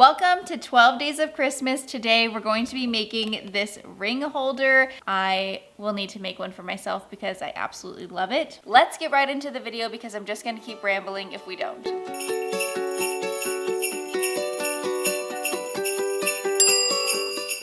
Welcome to 12 Days of Christmas. Today we're going to be making this ring holder. I will need to make one for myself because I absolutely love it. Let's get right into the video because I'm just going to keep rambling if we don't.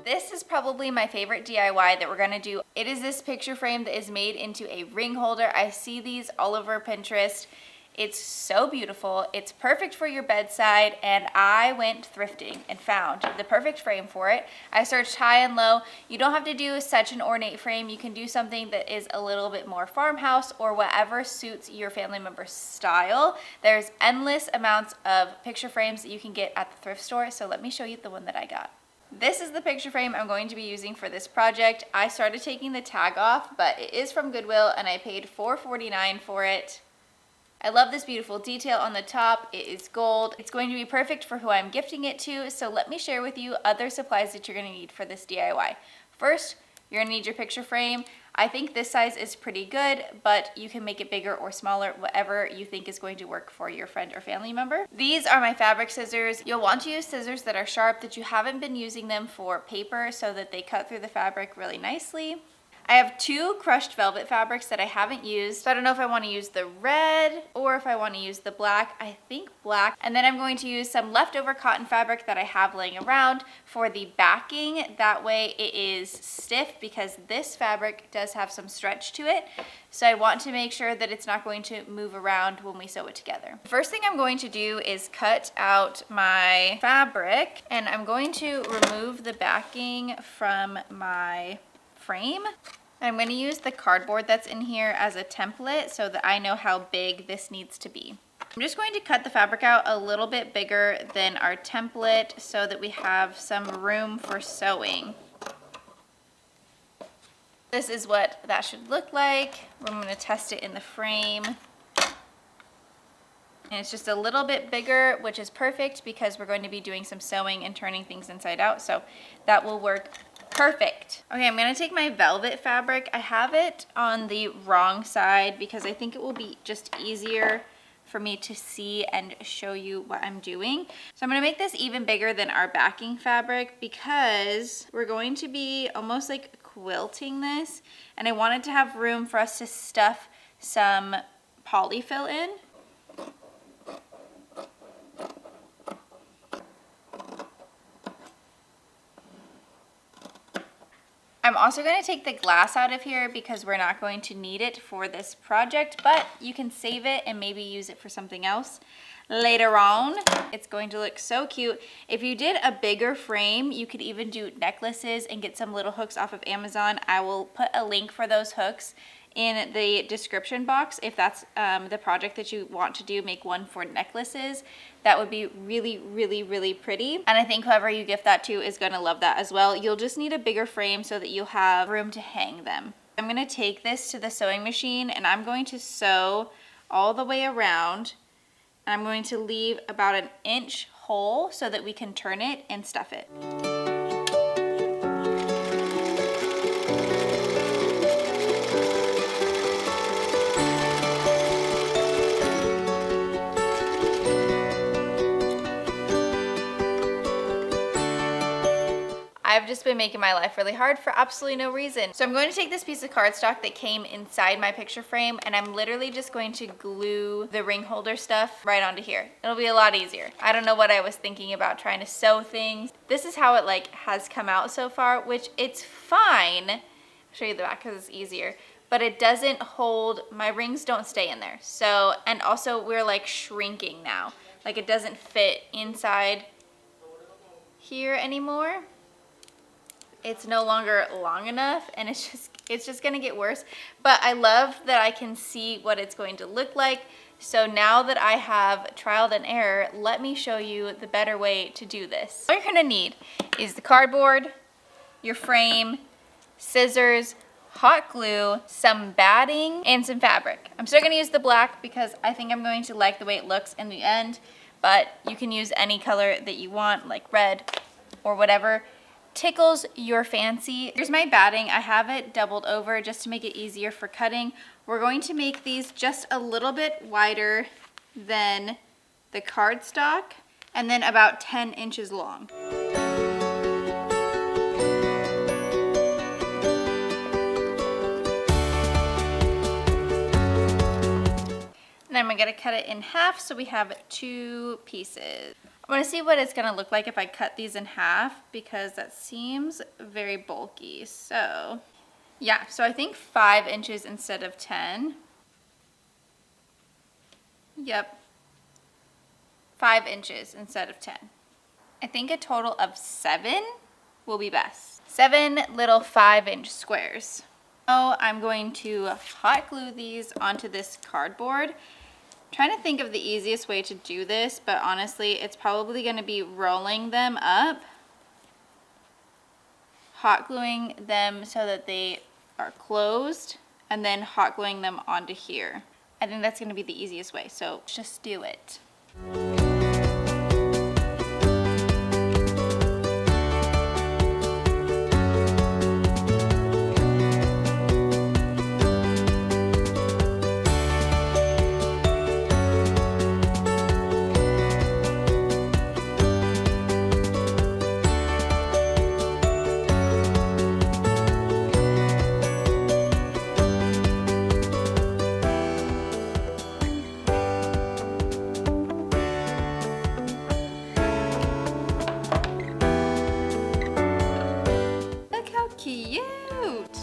This is probably my favorite DIY that we're gonna do. It is this picture frame that is made into a ring holder. I see these all over Pinterest. It's so beautiful. It's perfect for your bedside, and I went thrifting and found the perfect frame for it. I searched high and low. You don't have to do such an ornate frame. You can do something that is a little bit more farmhouse or whatever suits your family member's style. There's endless amounts of picture frames that you can get at the thrift store, so let me show you the one that I got. This is the picture frame I'm going to be using for this project. I started taking the tag off, but it is from Goodwill and I paid $4.49 for it. I love this beautiful detail on the top. It is gold. It's going to be perfect for who I'm gifting it to, so let me share with you other supplies that you're going to need for this DIY. First, you're going to need your picture frame. I think this size is pretty good, but you can make it bigger or smaller, whatever you think is going to work for your friend or family member. These are my fabric scissors. You'll want to use scissors that are sharp, that you haven't been using them for paper so that they cut through the fabric really nicely. I have two crushed velvet fabrics that I haven't used. So I don't know if I want to use the red or if I want to use the black. I think black. And then I'm going to use some leftover cotton fabric that I have laying around for the backing. That way it is stiff because this fabric does have some stretch to it. So I want to make sure that it's not going to move around when we sew it together. The first thing I'm going to do is cut out my fabric, and I'm going to remove the backing from my frame. I'm going to use the cardboard that's in here as a template so that I know how big this needs to be. I'm just going to cut the fabric out a little bit bigger than our template so that we have some room for sewing. This is what that should look like. I'm going to test it in the frame. And it's just a little bit bigger, which is perfect because we're going to be doing some sewing and turning things inside out, so that will work perfect. Okay, I'm gonna take my velvet fabric. I have it on the wrong side because I think it will be just easier for me to see and show you what I'm doing. So I'm gonna make this even bigger than our backing fabric because we're going to be almost like quilting this, and I wanted to have room for us to stuff some polyfill in. I'm also going to take the glass out of here because we're not going to need it for this project, but you can save it and maybe use it for something else later on. It's going to look so cute. If you did a bigger frame, you could even do necklaces and get some little hooks off of Amazon. I will put a link for those hooks in the description box if that's the project that you want to do. Make one for necklaces. That would be really, really, really pretty. And I think whoever you gift that to is going to love that as well. You'll just need a bigger frame so that you'll have room to hang them. I'm going to take this to the sewing machine and I'm going to sew all the way around. And I'm going to leave about an inch hole so that we can turn it and stuff it. I've just been making my life really hard for absolutely no reason. So I'm going to take this piece of cardstock that came inside my picture frame and I'm literally just going to glue the ring holder stuff right onto here. It'll be a lot easier. I don't know what I was thinking about trying to sew things. This is how it has come out so far, which it's fine. I'll show you the back because it's easier. But it doesn't hold, my rings don't stay in there. So, and also we're shrinking now. It doesn't fit inside here anymore. It's no longer long enough and it's just gonna get worse. But I love that I can see what it's going to look like. So now that I have trialed and error, let me show you the better way to do this. What you're gonna need is the cardboard, your frame, scissors, hot glue, some batting, and some fabric. I'm still gonna use the black because I think I'm going to like the way it looks in the end, but you can use any color that you want, like red or whatever tickles your fancy. Here's my batting. I have it doubled over just to make it easier for cutting. We're going to make these just a little bit wider than the cardstock, and then about 10 inches long. And then I'm gonna cut it in half so we have 2 pieces. I wanna see what it's gonna look like if I cut these in half because that seems very bulky. So yeah, so I think 5 inches instead of 10. Yep, 5 inches instead of 10. I think a total of 7 will be best. 7 little 5-inch squares. So I'm going to hot glue these onto this cardboard. I'm trying to think of the easiest way to do this, but honestly, it's probably gonna be rolling them up, hot gluing them so that they are closed, and then hot gluing them onto here. I think that's gonna be the easiest way, so just do it. Cute!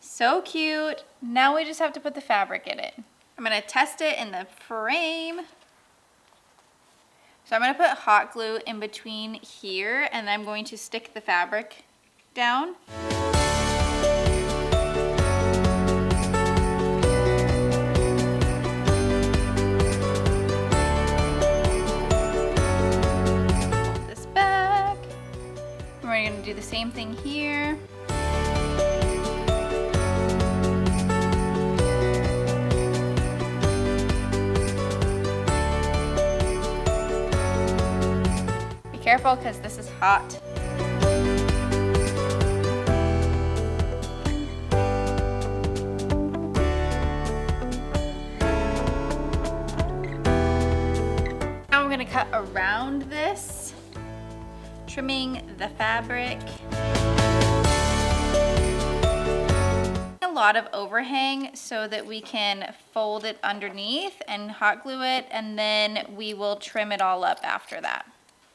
So cute. Now we just have to put the fabric in it. I'm gonna test it in the frame. So I'm gonna put hot glue in between here and I'm going to stick the fabric down. We're gonna do the same thing here. Be careful because this is hot. Now I'm gonna cut around this, trimming the fabric. A lot of overhang so that we can fold it underneath and hot glue it, and then we will trim it all up after that.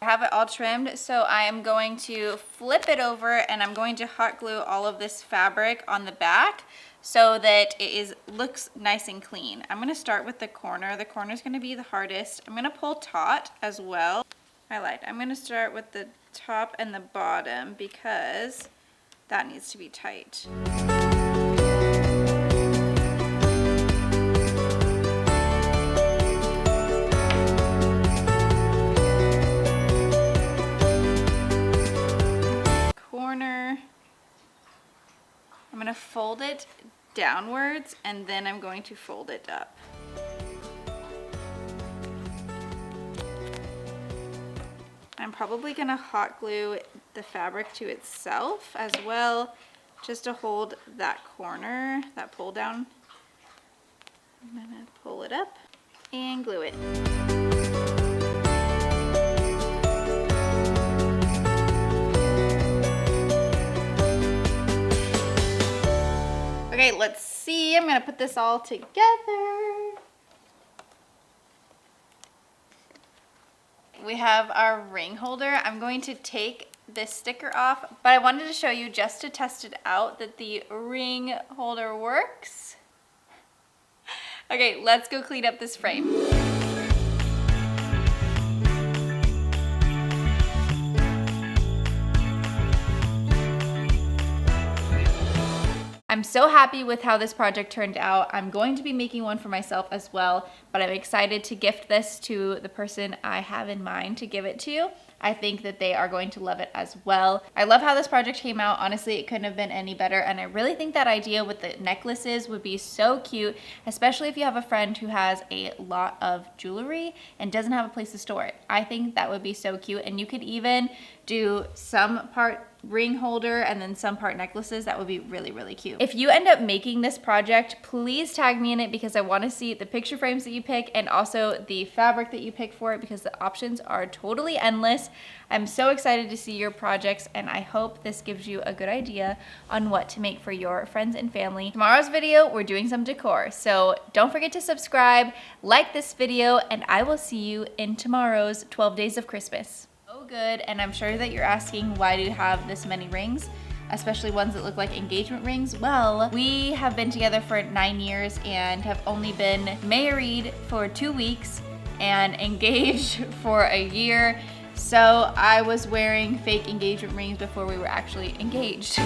I have it all trimmed, so I am going to flip it over and I'm going to hot glue all of this fabric on the back so that it looks nice and clean. I'm gonna start with the corner. The corner is gonna be the hardest. I'm gonna pull taut as well. I lied. I'm gonna start with the top and the bottom because that needs to be tight. Corner. I'm gonna fold it downwards and then I'm going to fold it up. I'm probably gonna hot glue the fabric to itself as well, just to hold that corner, that pull down. I'm gonna pull it up and glue it. Okay, let's see. I'm gonna put this all together. We have our ring holder. I'm going to take this sticker off, but I wanted to show you just to test it out that the ring holder works. Okay, let's go clean up this frame. I'm so happy with how this project turned out. I'm going to be making one for myself as well, but I'm excited to gift this to the person I have in mind to give it to. I think that they are going to love it as well. I love how this project came out. Honestly, it couldn't have been any better, and I really think that idea with the necklaces would be so cute, especially if you have a friend who has a lot of jewelry and doesn't have a place to store it. I think that would be so cute, and you could even do some part ring holder and then some part necklaces. That would be really, really cute. If you end up making this project, please tag me in it because I want to see the picture frames that you pick and also the fabric that you pick for it, because the options are totally endless. I'm so excited to see your projects, and I hope this gives you a good idea on what to make for your friends and family. Tomorrow's video, we're doing some decor, so don't forget to subscribe, like this video, and I will see you in tomorrow's 12 Days of Christmas. Oh good, and I'm sure that you're asking, why do you have this many rings? Especially ones that look like engagement rings. Well, we have been together for 9 years and have only been married for 2 weeks and engaged for a year. So I was wearing fake engagement rings before we were actually engaged.